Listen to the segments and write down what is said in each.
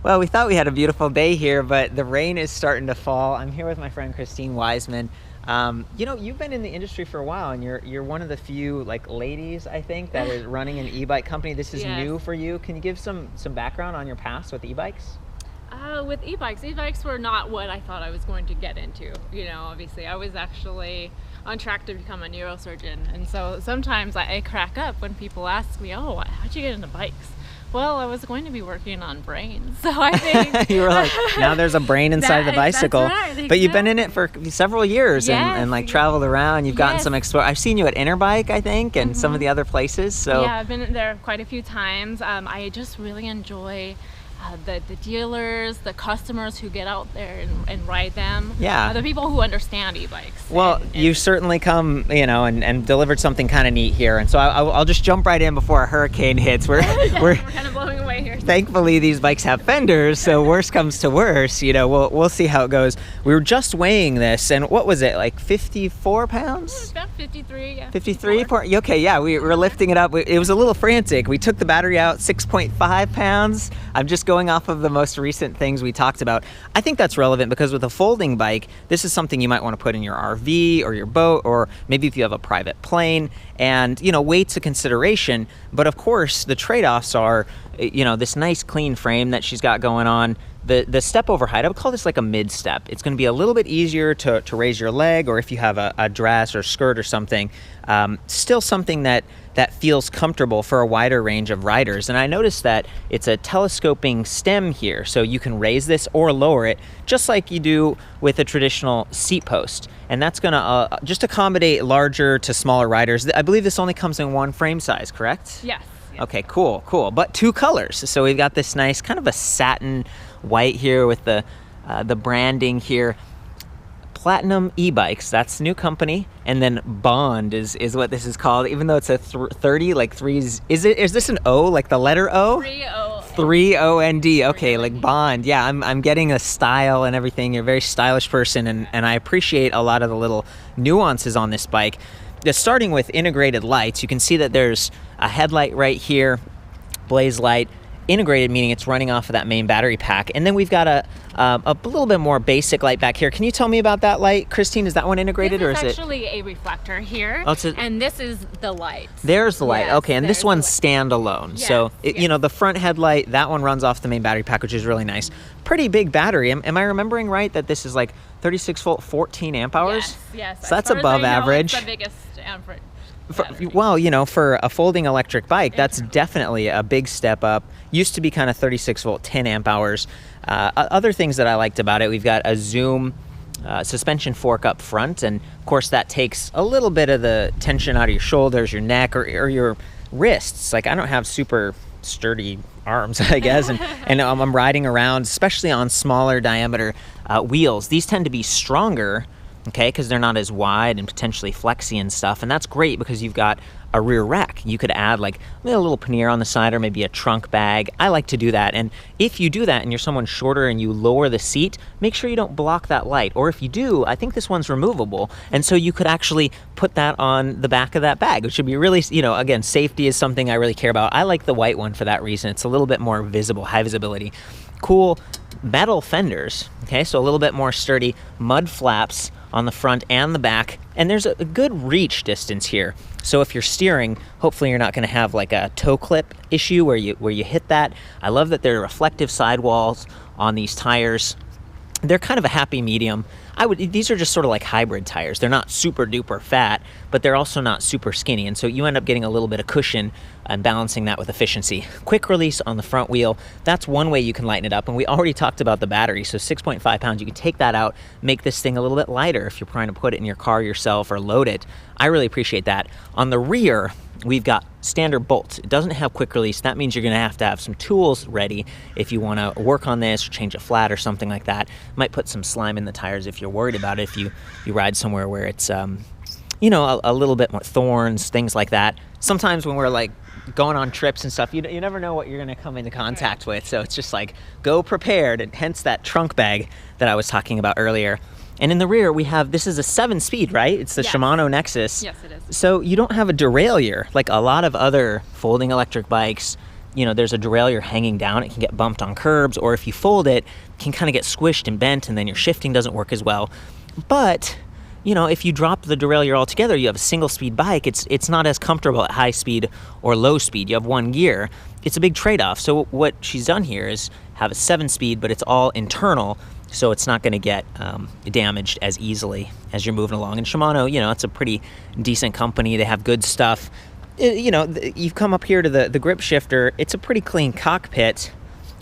Well, we thought we had a beautiful day here, but the rain is starting to fall. I'm here with my friend Christine Wiseman. You've been in the industry for a while, and you're one of the few ladies, I think, that is running an e-bike company. This is Yes. new for you. Can you give some background on your past with e-bikes? With e-bikes were not what I thought I was going to get into. Obviously, I was actually on track to become a neurosurgeon, and so sometimes I crack up when people ask me, "Oh, how'd you get into bikes?" Well, I was going to be working on brains, so I think You were like, now there's a brain inside the bicycle. That's right, But you've been in it for several years and Yes. traveled around. You've gotten Yes. some explore. I've seen you at Interbike, I think, and some of the other places. So Yeah, I've been there quite a few times. I just really enjoy the dealers, the customers who get out there and ride them. Yeah. The people who understand e-bikes. Well, and you've certainly come, and delivered something kind of neat here. And so I'll just jump right in before a hurricane hits. We're we're kind of blowing away here. thankfully these bikes have fenders, so worst comes to worst, we'll see how it goes. We were just weighing this, and what was it, like 54 pounds? It's about 53, yeah. 53? Okay, yeah, we were lifting it up. It was a little frantic. We took the battery out, 6.5 pounds. I'm just going off of the most recent things we talked about. I think that's relevant because with a folding bike, this is something you might want to put in your RV or your boat, or maybe if you have a private plane, and, weight's a consideration. But of course, the trade-offs are, this nice clean frame that she's got going on. The step over height, I would call this like a mid step. It's going to be a little bit easier to raise your leg, or if you have a dress or skirt or something, still something that feels comfortable for a wider range of riders. And I noticed that it's a telescoping stem here, so you can raise this or lower it, just like you do with a traditional seat post. And that's going to just accommodate larger to smaller riders. I believe this only comes in one frame size, correct? Yes. Okay, cool. But two colors. So we've got this nice kind of a satin white here with the branding here. Platinum e-bikes, that's the new company. And then Bond is what this is called, even though it's a 30, like threes. Is this an O, like the letter O? 3-0. 3-O-N-D. Okay, like Bond. Yeah, I'm getting a style and everything. You're a very stylish person, and I appreciate a lot of the little nuances on this bike. Just starting with integrated lights, you can see that there's a headlight right here, blaze light. Integrated meaning it's running off of that main battery pack. And then we've got a little bit more basic light back here. Can you tell me about that light, Christine? Is that one integrated, or is it? This is actually a reflector here, and this is the light. There's the light. Yes, okay, and this one's standalone. Yes, so, yes. the front headlight, that one runs off the main battery pack, which is really nice. Pretty big battery. Am I remembering right that this is like 36 volt, 14 amp hours? Yes. So that's above average. It's the biggest amperage. For a folding electric bike, that's definitely a big step up. Used to be kind of 36 volt, 10 amp hours. Other things that I liked about it, we've got a Zoom suspension fork up front, and of course that takes a little bit of the tension out of your shoulders, your neck, or your wrists. Like, I don't have super sturdy arms, I guess, and I'm riding around, especially on smaller diameter wheels. These tend to be stronger, okay, because they're not as wide and potentially flexy and stuff, and that's great because you've got a rear rack. You could add like a little pannier on the side, or maybe a trunk bag. I like to do that, and if you do that and you're someone shorter and you lower the seat, make sure you don't block that light, or if you do, I think this one's removable, and so you could actually put that on the back of that bag, which would be really, again, safety is something I really care about. I like the white one for that reason. It's a little bit more visible, high visibility. Cool metal fenders, okay, so a little bit more sturdy. Mud flaps on the front and the back, and there's a good reach distance here. So if you're steering, hopefully you're not going to have like a toe clip issue where you hit that. I love that there are reflective sidewalls on these tires. They're kind of a happy medium. These are just sort of like hybrid tires. They're not super duper fat, but they're also not super skinny. And so you end up getting a little bit of cushion and balancing that with efficiency. Quick release on the front wheel. That's one way you can lighten it up. And we already talked about the battery. So 6.5 pounds, you can take that out, make this thing a little bit lighter if you're trying to put it in your car yourself or load it. I really appreciate that. On the rear, we've got standard bolts. It doesn't have quick release. That means you're going to have some tools ready if you want to work on this or change a flat or something like that. Might put some slime in the tires if you're worried about it, if you ride somewhere where it's a little bit more thorns, things like that. Sometimes when we're like going on trips and stuff, you never know what you're going to come into contact with. So it's just like, go prepared, and hence that trunk bag that I was talking about earlier. And in the rear, we have, this is a 7-speed, right? It's the Shimano Nexus. Yes, it is. So you don't have a derailleur like a lot of other folding electric bikes. there's a derailleur hanging down, it can get bumped on curbs, or if you fold it, it can kind of get squished and bent, and then your shifting doesn't work as well. But if you drop the derailleur altogether, you have a single speed bike, it's not as comfortable at high speed or low speed. You have one gear. It's a big trade-off. So what she's done here is have a 7-speed, but it's all internal, so it's not going to get damaged as easily as you're moving along. And Shimano, it's a pretty decent company. They have good stuff. You've come up here to the grip shifter. It's a pretty clean cockpit,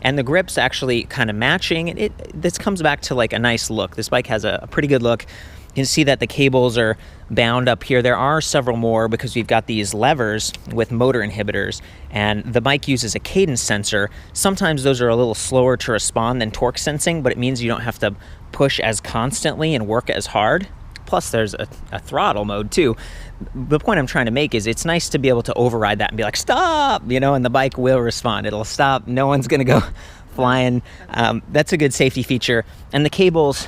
and the grip's actually kind of matching. This comes back to like a nice look. This bike has a pretty good look. You can see that the cables are bound up here. There are several more because we've got these levers with motor inhibitors, and the bike uses a cadence sensor. Sometimes those are a little slower to respond than torque sensing, but it means you don't have to push as constantly and work as hard. Plus there's a throttle mode too. The point I'm trying to make is it's nice to be able to override that and be like, stop, and the bike will respond. It'll stop. No one's going to go flying. That's a good safety feature. And the cables,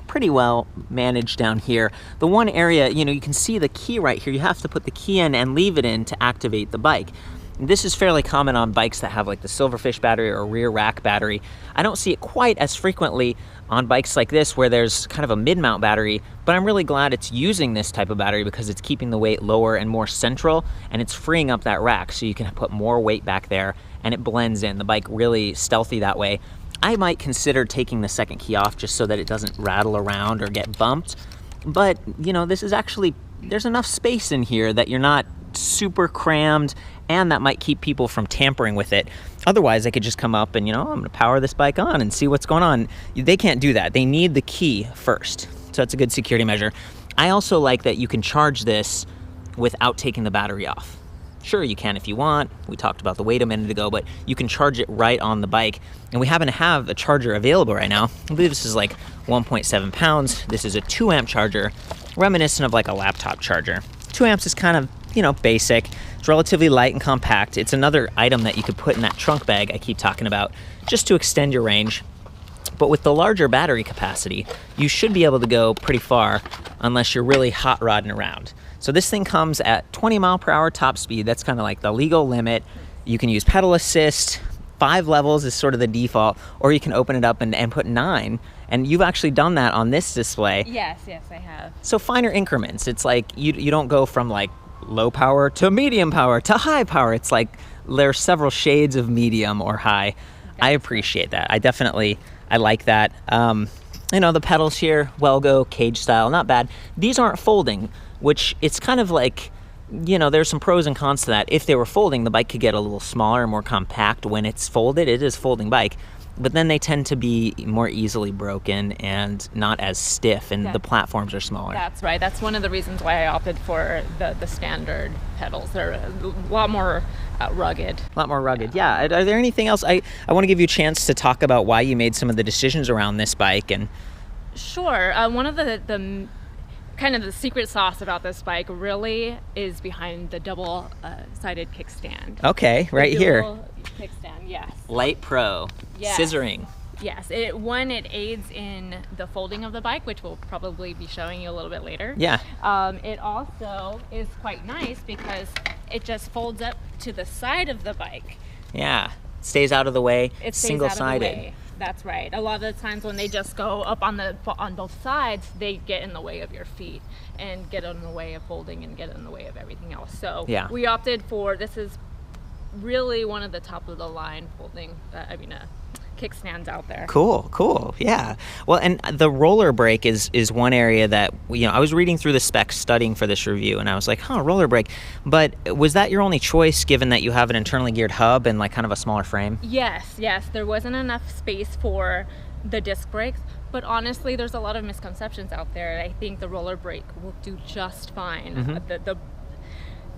pretty well managed down here. The one area, you can see the key right here. You have to put the key in and leave it in to activate the bike. This is fairly common on bikes that have like the Silverfish battery or rear rack battery. I don't see it quite as frequently on bikes like this where there's kind of a mid-mount battery, but I'm really glad it's using this type of battery because it's keeping the weight lower and more central, and it's freeing up that rack so you can put more weight back there and it blends in. The bike really stealthy that way. I might consider taking the second key off just so that it doesn't rattle around or get bumped. But, this is actually, there's enough space in here that you're not super crammed, and that might keep people from tampering with it. Otherwise, I could just come up and, I'm going to power this bike on and see what's going on. They can't do that. They need the key first. So that's a good security measure. I also like that you can charge this without taking the battery off. Sure, you can if you want. We talked about the weight a minute ago, but you can charge it right on the bike. And we happen to have a charger available right now. I believe this is like 1.7 pounds. This is a 2-amp charger, reminiscent of like a laptop charger. 2 amps is kind of, basic. It's relatively light and compact. It's another item that you could put in that trunk bag I keep talking about, just to extend your range. But with the larger battery capacity, you should be able to go pretty far unless you're really hot rodding around. So this thing comes at 20 mile per hour top speed. That's kind of like the legal limit. You can use pedal assist. 5 levels is sort of the default, or you can open it up and put 9. And you've actually done that on this display. Yes, I have. So finer increments. It's like you don't go from like low power to medium power to high power. It's like there are several shades of medium or high. I appreciate that. I like that. The pedals here, Welgo, cage style, not bad. These aren't folding, which it's kind of like, there's some pros and cons to that. If they were folding, the bike could get a little smaller, more compact. When it's folded, it is a folding bike. But then they tend to be more easily broken and not as stiff, and the platforms are smaller. That's right. That's one of the reasons why I opted for the standard pedals. They're a lot more rugged. A lot more rugged, yeah. Are there anything else? I want to give you a chance to talk about why you made some of the decisions around this bike. And Sure. One of the kind of the secret sauce about this bike really is behind the double-sided kickstand. Okay, right here. Kickstand, yes. Light Pro, yes. Scissoring. Yes, it aids in the folding of the bike, which we'll probably be showing you a little bit later. Yeah. It also is quite nice because it just folds up to the side of the bike. Yeah, stays out of the way, it stays single-sided. Out of the way. That's right. A lot of the times when they just go up on both sides, they get in the way of your feet and get in the way of folding and get in the way of everything else. So yeah. We opted for, this is really one of the top of the line folding, kickstands out there. Cool. Yeah. Well, and the roller brake is one area that, I was reading through the specs studying for this review, and I was like, roller brake. But was that your only choice given that you have an internally geared hub and like kind of a smaller frame? Yes. There wasn't enough space for the disc brakes, but honestly, there's a lot of misconceptions out there. I think the roller brake will do just fine. Mm-hmm.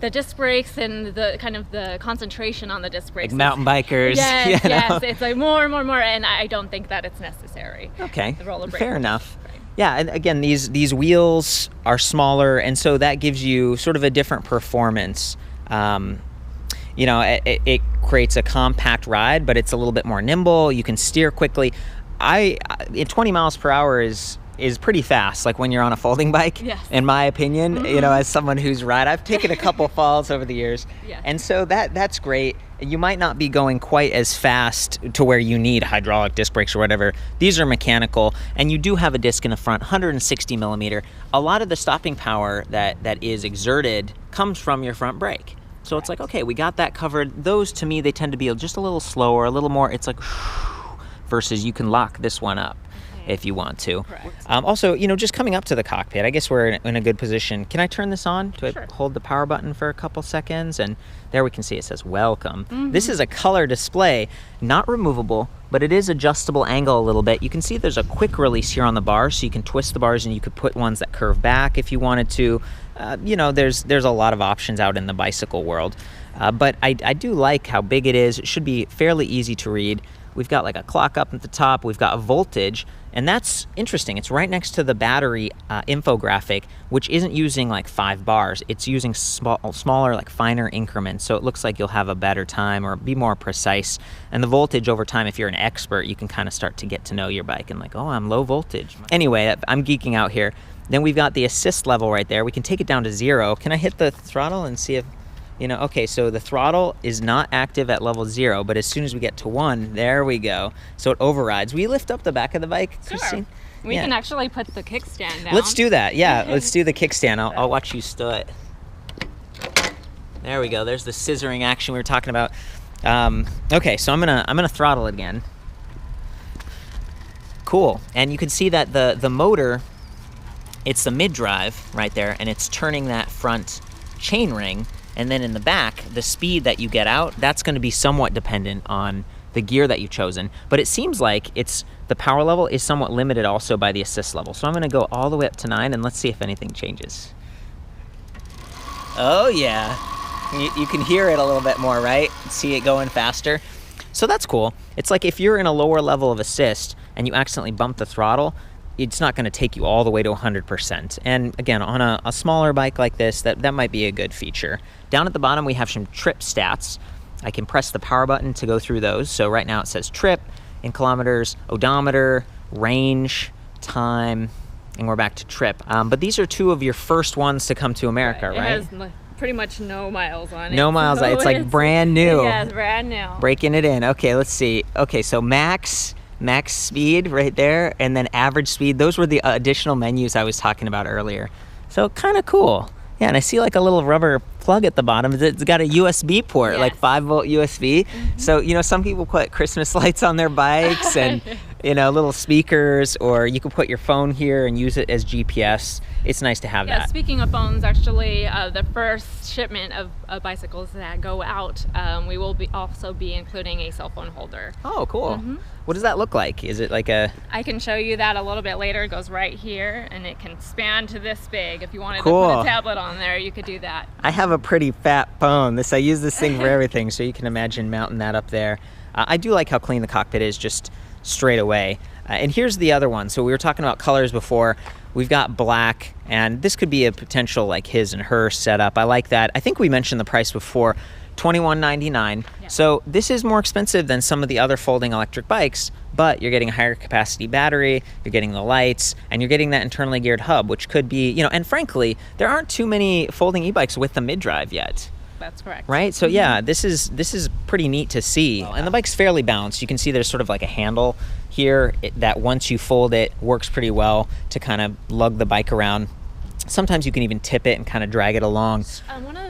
The disc brakes and the kind of the concentration on the disc brakes. Like mountain bikers. Yes. It's like more, and I don't think that it's necessary. Okay, the roller brake. Fair enough. Right. Yeah, and again, these wheels are smaller, and so that gives you sort of a different performance. It creates a compact ride, but it's a little bit more nimble. You can steer quickly. 20 miles per hour is is pretty fast, like when you're on a folding bike, Yes. in my opinion, you know, as someone who's I've taken a couple falls over the years. Yes. And so that's great. You might not be going quite as fast to where you need hydraulic disc brakes or whatever. These are mechanical, and you do have a disc in the front, 160 millimeter. A lot of the stopping power that is exerted comes from your front brake. So it's like, okay, we got that covered. Those, to me, they tend to be just a little slower, a little more, it's like, versus you can lock this one up if you want to. Also, you know, just coming up to the cockpit, I guess we're in a good position. Can I turn this on? Do I hold the power button for a couple seconds? And there we can see it says welcome. This is a color display, not removable, but it is adjustable angle a little bit. You can see there's a quick release here on the bars, so you can twist the bars and you could put ones that curve back if you wanted to. You know, there's a lot of options out in the bicycle world. But I do like how big it is. It should be fairly easy to read. We've got like a clock up at the top. We've got a voltage, and that's interesting. It's right next to the battery infographic, which isn't using like 5 bars. It's using smaller, like finer increments, so it looks like you'll have a better time or be more precise. And the voltage over time, if you're an expert, you can kind of start to get to know your bike and like, oh, I'm low voltage. Anyway, I'm geeking out here. Then we've got the assist level right there. We can take it down to 0. Can I hit the throttle and see if, you know, okay, so the throttle is not active at level 0, but as soon as we get to 1, there we go. So it overrides. Will you lift up the back of the bike, Christine? We can actually put the kickstand down. Let's do that. Yeah, let's do the kickstand. I'll watch you stow it. There we go. There's the scissoring action we were talking about. Okay, so I'm gonna throttle it again. Cool. And you can see that the motor, it's the mid drive right there, and it's turning that front chain ring. And then in the back, the speed that you get out, that's going to be somewhat dependent on the gear that you've chosen. But it seems like the power level is somewhat limited also by the assist level. So I'm going to go all the way up to 9, and let's see if anything changes. Oh yeah, you can hear it a little bit more, right? See it going faster. So that's cool. It's like if you're in a lower level of assist and you accidentally bump the throttle, it's not going to take you all the way to 100%. And again, on a smaller bike like this, that might be a good feature. Down at the bottom, we have some trip stats. I can press the power button to go through those. So right now it says trip in kilometers, odometer, range, time, and we're back to trip. But these are 2 of your first ones to come to America, right? It has pretty much no miles on it. No miles. It's like brand new. Yeah, it's brand new. Breaking it in. Okay, let's see. Okay, so max speed right there, and then average speed. Those were the additional menus I was talking about earlier. So kind of cool. Yeah, and I see like a little rubber plug at the bottom. It's got a USB port, yes. like 5-volt USB. So, you know, some people put Christmas lights on their bikes and, you know, little speakers, or you can put your phone here and use it as GPS. It's nice to have that. Speaking of phones, actually, the first shipment of bicycles that go out, we will also be including a cell phone holder. Oh, cool. What does that look like? Is it like a... I can show you that a little bit later. It goes right here, and it can span to this big. If you wanted to put a tablet on there, you could do that. I have a pretty fat phone. I use this thing for everything, so you can imagine mounting that up there. I do like how clean the cockpit is just straight away. And here's the other one. So we were talking about colors before. We've got black, and this could be a potential like his and her setup. I like that. I think we mentioned the price before, $21.99. Yeah. So this is more expensive than some of the other folding electric bikes, but you're getting a higher capacity battery, you're getting the lights, and you're getting that internally geared hub, which could be, you know, and frankly, there aren't too many folding e-bikes with the mid-drive yet. That's correct. Right? So yeah, this is pretty neat to see. And the bike's fairly balanced. You can see there's sort of like a handle here that once you fold it, works pretty well to kind of lug the bike around. Sometimes you can even tip it and kind of drag it along. One of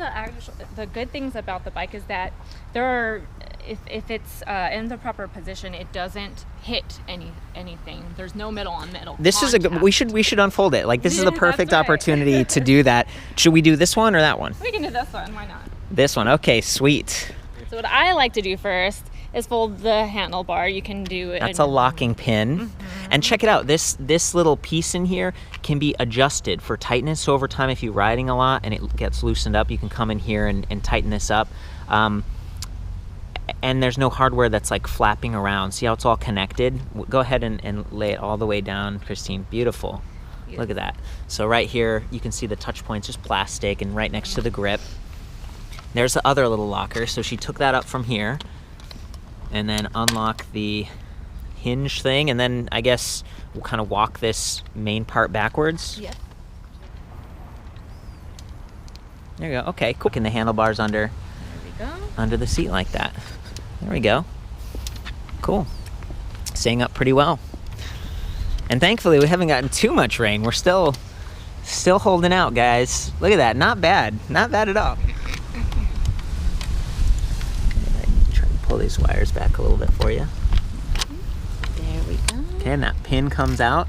the good things about the bike is that there are, if it's in the proper position, it doesn't hit anything. There's no middle on middle. This is a good. We should unfold it. Like this is the perfect opportunity to do that. Should we do this one or that one? We can do this one. Why not? This one. Okay, sweet. So what I like to do first is fold the handlebar. You can do it. That's a locking pin. And check it out. This little piece in here can be adjusted for tightness. So over time, if you're riding a lot and it gets loosened up, you can come in here and tighten this up. And there's no hardware that's like flapping around. See how it's all connected? Go ahead and lay it all the way down, Christine. Beautiful. Look at that. So right here, you can see the touch points, just plastic, and right next to the grip. There's the other little locker. So she took that up from here and then unlock the hinge thing, and then I guess we'll kind of walk this main part backwards. Yep. There you go. Okay, cool. Can the handlebars under the seat like that. There we go. Cool. Staying up pretty well. And thankfully, we haven't gotten too much rain. We're still holding out, guys. Look at that. Not bad. Not bad at all. Try to pull these wires back a little bit for you. There we go. Okay, and that pin comes out,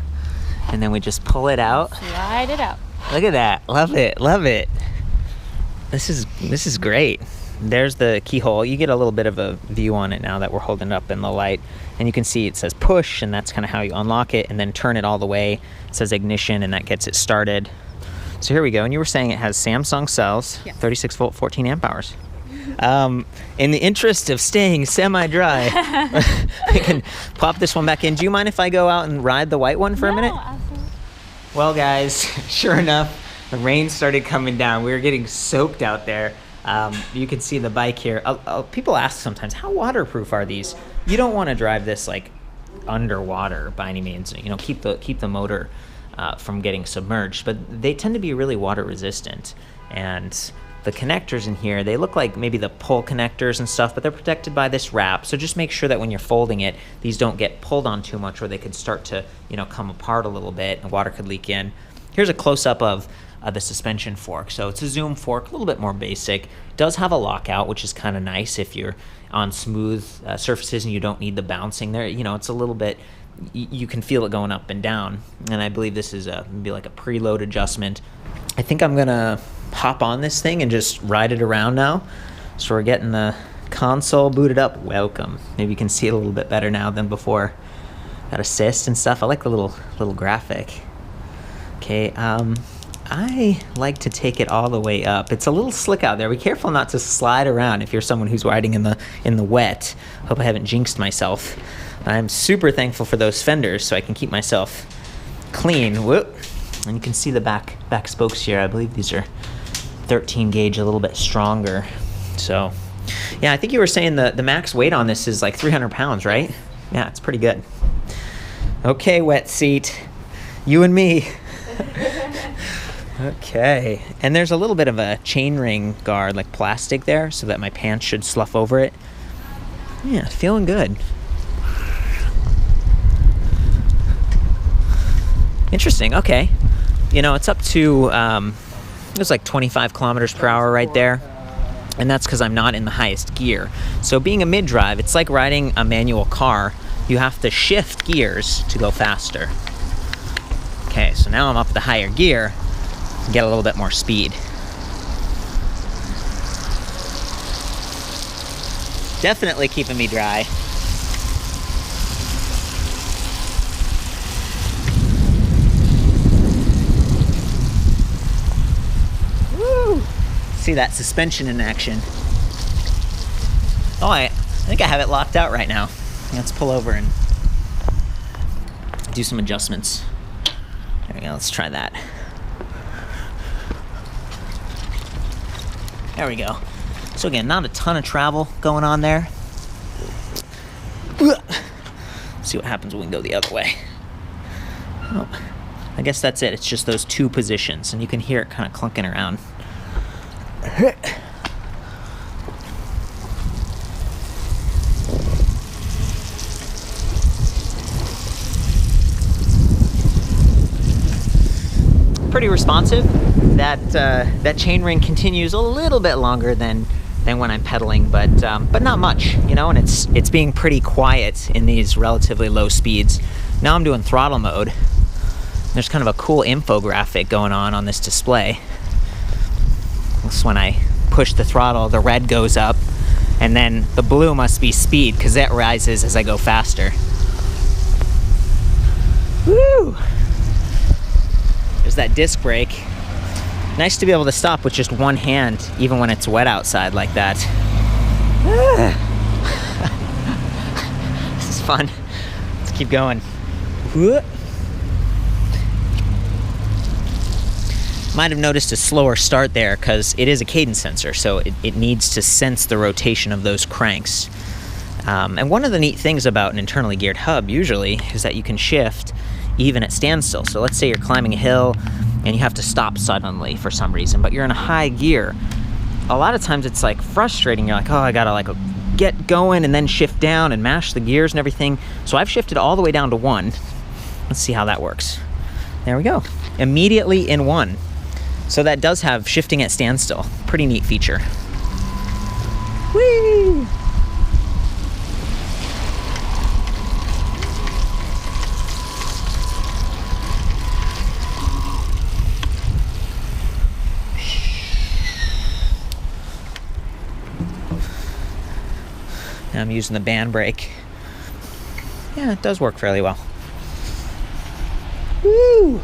and then we just pull it out. Slide it out. Look at that. Love it. Love it. This is great. There's the keyhole. You get a little bit of a view on it now that we're holding it up in the light. And you can see it says push, and that's kind of how you unlock it, and then turn it all the way. It says ignition, and that gets it started. So here we go. And you were saying it has Samsung cells, yeah. 36 volt, 14 amp hours. In the interest of staying semi-dry, I can pop this one back in. Do you mind if I go out and ride the white one for a minute? Absolutely. Well, guys, sure enough, the rain started coming down. We were getting soaked out there. You can see the bike here. People ask sometimes, how waterproof are these? You don't want to drive this like underwater by any means. You know, keep the motor from getting submerged, but they tend to be really water resistant. And the connectors in here, they look like maybe the pull connectors and stuff, but they're protected by this wrap. So just make sure that when you're folding it, these don't get pulled on too much, or they could start to, you know, come apart a little bit and water could leak in. Here's a close-up of the suspension fork. So it's a zoom fork, a little bit more basic. It does have a lockout, which is kind of nice if you're on smooth surfaces and you don't need the bouncing there. You know, it's a little bit, you can feel it going up and down. And I believe this is maybe like a preload adjustment. I think I'm gonna hop on this thing and just ride it around now. So we're getting the console booted up. Welcome. Maybe you can see it a little bit better now than before. Got assist and stuff. I like the little graphic. Okay, I like to take it all the way up. It's a little slick out there. Be careful not to slide around if you're someone who's riding in the wet. Hope I haven't jinxed myself. I'm super thankful for those fenders so I can keep myself clean. Whoop. And you can see the back spokes here. I believe these are 13 gauge, a little bit stronger. So, yeah, I think you were saying the max weight on this is like 300 pounds, right? Yeah, it's pretty good. Okay, wet seat. You and me. Okay, and there's a little bit of a chainring guard, like plastic there, so that my pants should slough over it. Yeah, feeling good. Interesting, okay. You know, it's up to, it was like 25 kilometers per hour right there, and that's because I'm not in the highest gear. So being a mid-drive, it's like riding a manual car. You have to shift gears to go faster. Okay, so now I'm up the higher gear, get a little bit more speed. Definitely keeping me dry. Woo! See that suspension in action. Oh, I think I have it locked out right now. Let's pull over and do some adjustments. There we go, let's try that. There we go. So again, not a ton of travel going on there. See what happens when we go the other way. Oh, I guess that's it. It's just those two positions, and you can hear it kind of clunking around. Pretty responsive. That chainring continues a little bit longer than when I'm pedaling, but not much, you know. And it's being pretty quiet in these relatively low speeds. Now I'm doing throttle mode. There's kind of a cool infographic going on this display. This when I push the throttle, the red goes up, and then the blue must be speed because that rises as I go faster. Woo! There's that disc brake. Nice to be able to stop with just one hand, even when it's wet outside like that. This is fun. Let's keep going. Might have noticed a slower start there because it is a cadence sensor, so it needs to sense the rotation of those cranks. And one of the neat things about an internally geared hub usually is that you can shift even at standstill. So let's say you're climbing a hill and you have to stop suddenly for some reason, but you're in a high gear. A lot of times it's like frustrating. You're like, oh, I gotta like get going and then shift down and mash the gears and everything. So I've shifted all the way down to 1. Let's see how that works. There we go. Immediately in 1. So that does have shifting at standstill. Pretty neat feature. Whee! Now I'm using the band brake. Yeah, it does work fairly well. Woo!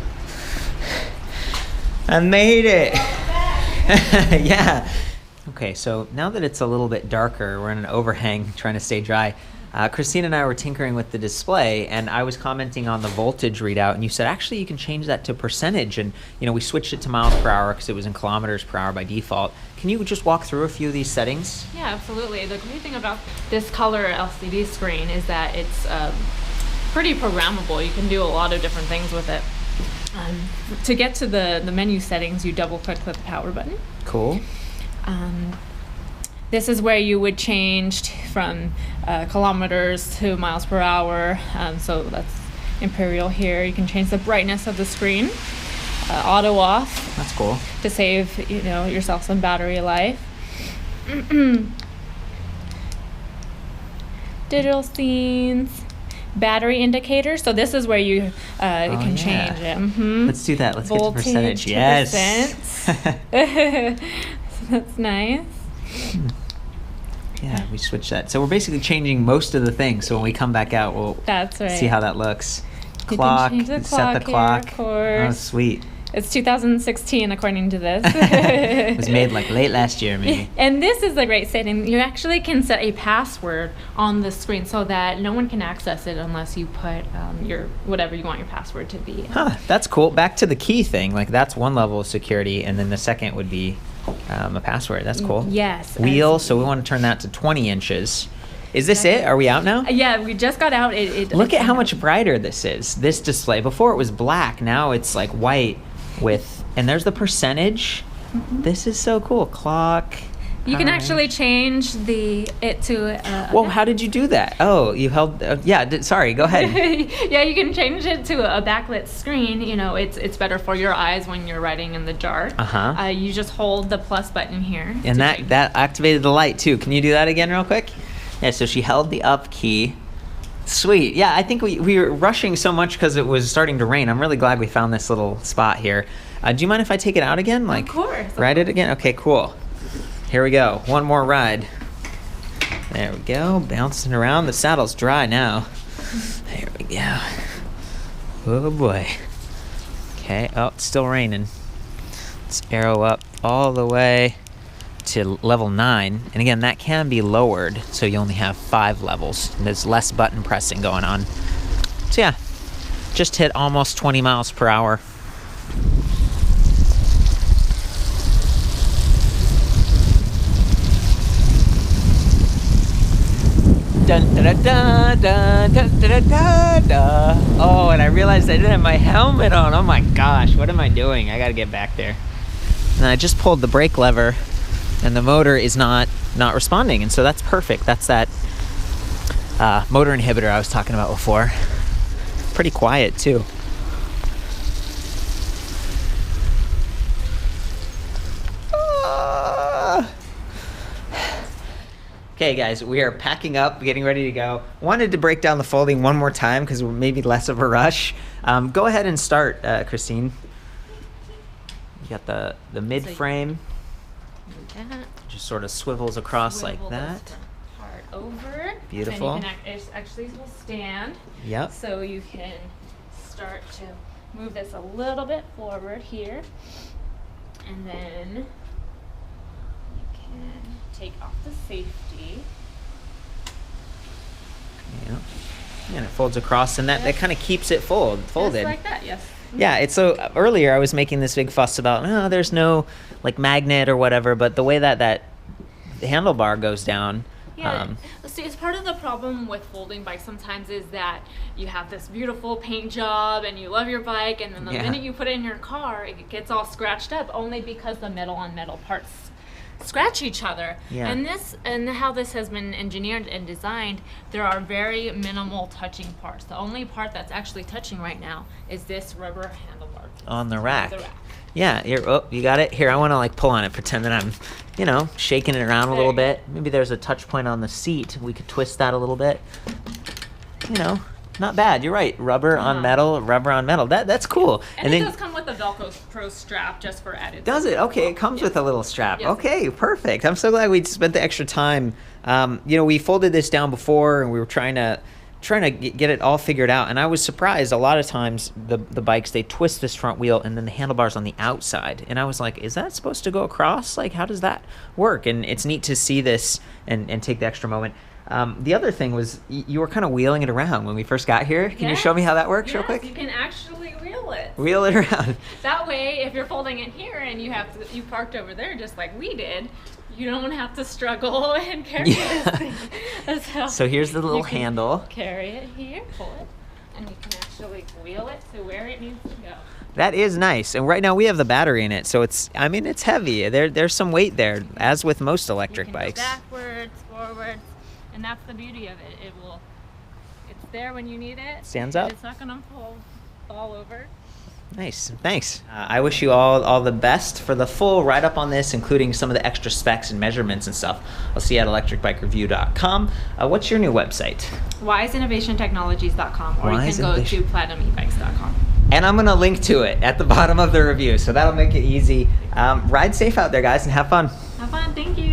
I made it! Yeah. Okay, so now that it's a little bit darker, we're in an overhang trying to stay dry. Christine and I were tinkering with the display, and I was commenting on the voltage readout, and you said actually you can change that to percentage, and we switched it to miles per hour because it was in kilometers per hour by default. Can you just walk through a few of these settings? Yeah, absolutely. The great thing about this color LCD screen is that it's pretty programmable. You can do a lot of different things with it. To get to the menu settings, you double click the power button. Cool. This is where you would change from kilometers to miles per hour. So that's imperial here. You can change the brightness of the screen. Auto off. That's cool. To save yourself some battery life. Digital scenes. Battery indicator. So this is where you can change it. Mm-hmm. Let's do that. Let's Voltage get to percentage. Yes. So that's nice. Yeah, we switched that. So we're basically changing most of the things. So when we come back out, we'll That's right. see how that looks. You Clock. can change the Set the clock clock. here, of course. Oh, sweet. It's 2016 according to this. It was made like late last year, maybe. And this is the great setting. You actually can set a password on the screen so that no one can access it unless you put your whatever you want your password to be. Huh, that's cool. Back to the key thing. Like that's one level of security, and then the second would be a password. That's cool. Yes. Wheel. So we want to turn that to 20 inches. Is this it? Are we out now? Yeah, we just got out. Look at how much brighter this is. This display. Before it was black. Now it's like white with, and there's the percentage. Mm-hmm. This is so cool. Clock. You can actually change it to. Whoa! How did you do that? Oh, you held. Sorry. Go ahead. Yeah, you can change it to a backlit screen. It's better for your eyes when you're writing in the dark. You just hold the plus button here. And that activated the light too. Can you do that again real quick? Yeah. So she held the up key. Sweet. Yeah, I think we were rushing so much because it was starting to rain. I'm really glad we found this little spot here. Do you mind if I take it out again? Of course. Ride it again? Okay, cool. Here we go. One more ride. There we go. Bouncing around. The saddle's dry now. There we go. Oh boy. Okay. Oh, it's still raining. Let's arrow up all the way to level 9. And again, that can be lowered, so you only have 5 levels. And there's less button pressing going on. So yeah, just hit almost 20 miles per hour. Dun, da, da, da, da, da, da, da, da. Oh, and I realized I didn't have my helmet on. Oh my gosh, what am I doing? I gotta get back there. And I just pulled the brake lever, and the motor is not responding, and so that's perfect. That's that motor inhibitor I was talking about before. Pretty quiet too. Okay guys, we are packing up, getting ready to go. Wanted to break down the folding one more time because maybe less of a rush. Go ahead and start, Christine. You got the mid frame. Just sort of swivels across like that. Part over. Beautiful. And it actually will stand. Yep. So you can start to move this a little bit forward here, and then you can take off the safety. Yeah. And it folds across, and that kind of keeps it folded. Just like that, yes. Yeah, it's so earlier I was making this big fuss about there's no like magnet or whatever, but the way that handlebar goes down. Yeah, see, it's part of the problem with folding bikes sometimes is that you have this beautiful paint job and you love your bike, and then the minute you put it in your car, it gets all scratched up only because the metal on metal parts scratch each other. And how this has been engineered and designed, there are very minimal touching parts. The only part that's actually touching right now is this rubber handlebar on the rack. Yeah, here, you got it. Here, I want to like pull on it, pretend that I'm, shaking it around a little bit. Maybe there's a touch point on the seat. We could twist that a little bit. Not bad. You're right. Rubber on metal, rubber on metal. That's cool. And it does come with a Velcro strap just for added. Does it? Okay, it comes with a little strap. Yes. Okay, perfect. I'm so glad we spent the extra time. We folded this down before, and we were trying to get it all figured out, and I was surprised. A lot of times the bikes, they twist this front wheel and then the handlebars on the outside, and I was like, is that supposed to go across? Like, how does that work? And it's neat to see this and take the extra moment. The other thing was you were kind of wheeling it around when we first got here. Can you show me how that works real quick? You can actually wheel it. Wheel it around. That way, if you're folding it here and you parked over there just like we did, you don't have to struggle and carry this thing. So here's the little handle. Carry it here, pull it, and you can actually wheel it to where it needs to go. That is nice. And right now we have the battery in it, so it's heavy. There's some weight there, as with most electric bikes. Go backwards, forwards, and that's the beauty of it. It's there when you need it. Stands up. It's not gonna fall over. Nice, thanks. I wish you all the best for the full write-up on this, including some of the extra specs and measurements and stuff. I'll see you at ElectricBikeReview.com. What's your new website? wiseinnovationtechnologies.com, or you can go to platinumeBikes.com. And I'm going to link to it at the bottom of the review, so that'll make it easy. Ride safe out there, guys, and have fun. Have fun, thank you.